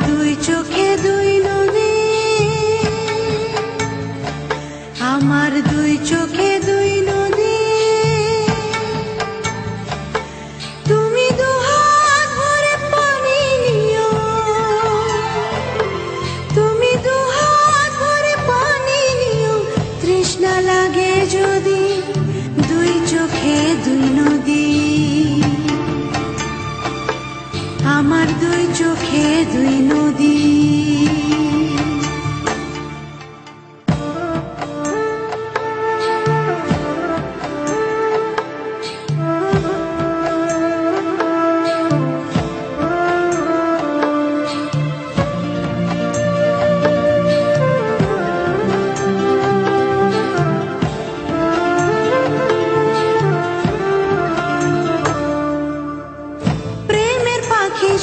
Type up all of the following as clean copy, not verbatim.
দুই চোখে দুই নদী, আমার দুই চোখে দুই নদী। তুমি দুহাত ভরে পানি নিও, তুমি দুহাত ভরে পানি নিও। তৃষ্ণা লাগে যদি দুই চোখে দুই নদী, আমার দুই চোখে দুই নদী।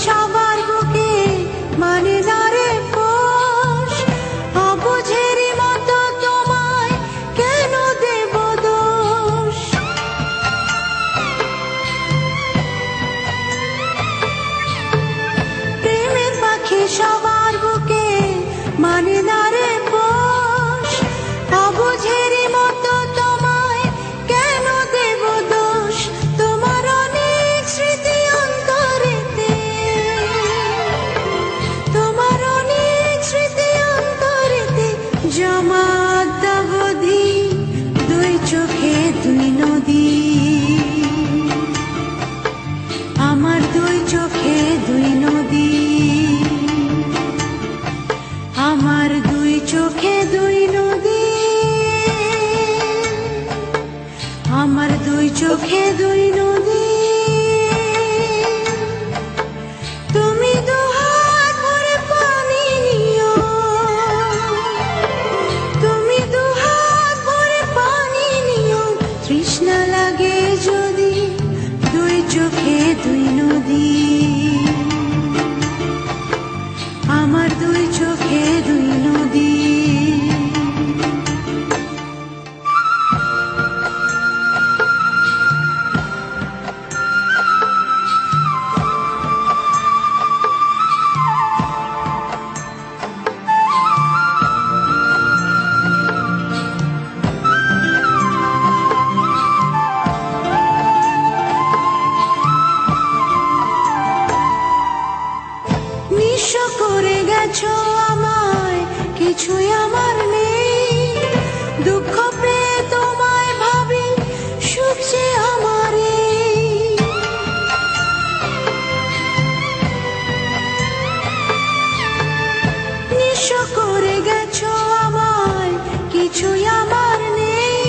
সবার বুকে মানে না রে পোষ, অবুঝের মতো তোমায় কেন দেব দোষ। প্রেমের পাখি সবার বুকে মানে না রে পোষ, অবুঝের মতো তোমায় কেন দেব দোষ। তোমার অনেক স্মৃতি অন্তরেতে, তোমার অনেক স্মৃতি অন্তরেতে জমা অদ্যাবধি দুই চোখে দুই নদী, আমার দুই চোখে দুই নদী, আমার দুই চোখে দুই নদী, আমার দুই চোখে দুই নদী। তুমি দুহাত ভরে পানি নিও, তুমি দুহাত ভরে পানি নিও। তৃষ্ণা লাগে যদি দুই চোখে দুই নদী, আমার দুই চোখে দুই নদী। নিঃস্ব করে গেছো আমায়, কিছুই আমার নেই। দুঃখ পেয়ে তোমায় ভাবি, সুখ যে আমার এই। নিঃস্ব করে গেছো আমায়, কিছুই আমার নেই।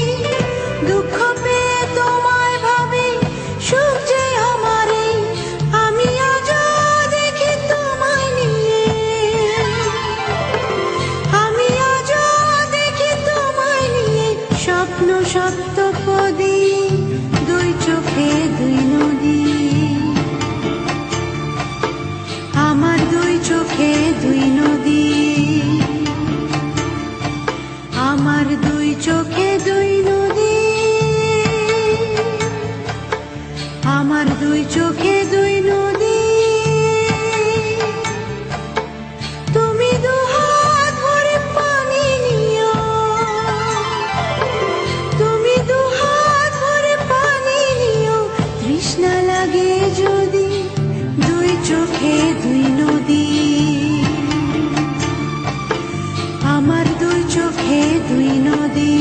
দুঃখ পেয়ে তোমায় ভাবি, সুখ যে আমার এই। আমি আজ দেখি তোমায় নিয়ে, আমি আজ দেখি তোমায় নিয়ে স্বপ্ন সপ্তপদী, দুই চোখে দুই নদী, আমার দুই চোখে দুই নদী, আমার দুই চোখে দুই নদী, আমার দুই চোখে দুই নদী। তুমি দুহাত ভরে পানি নিও, তুমি দুহাত ভরে পানি নিও। তৃষ্ণা লাগে যদি দুই চোখে দুই নদী, আমার দুই চোখে দুই নদী।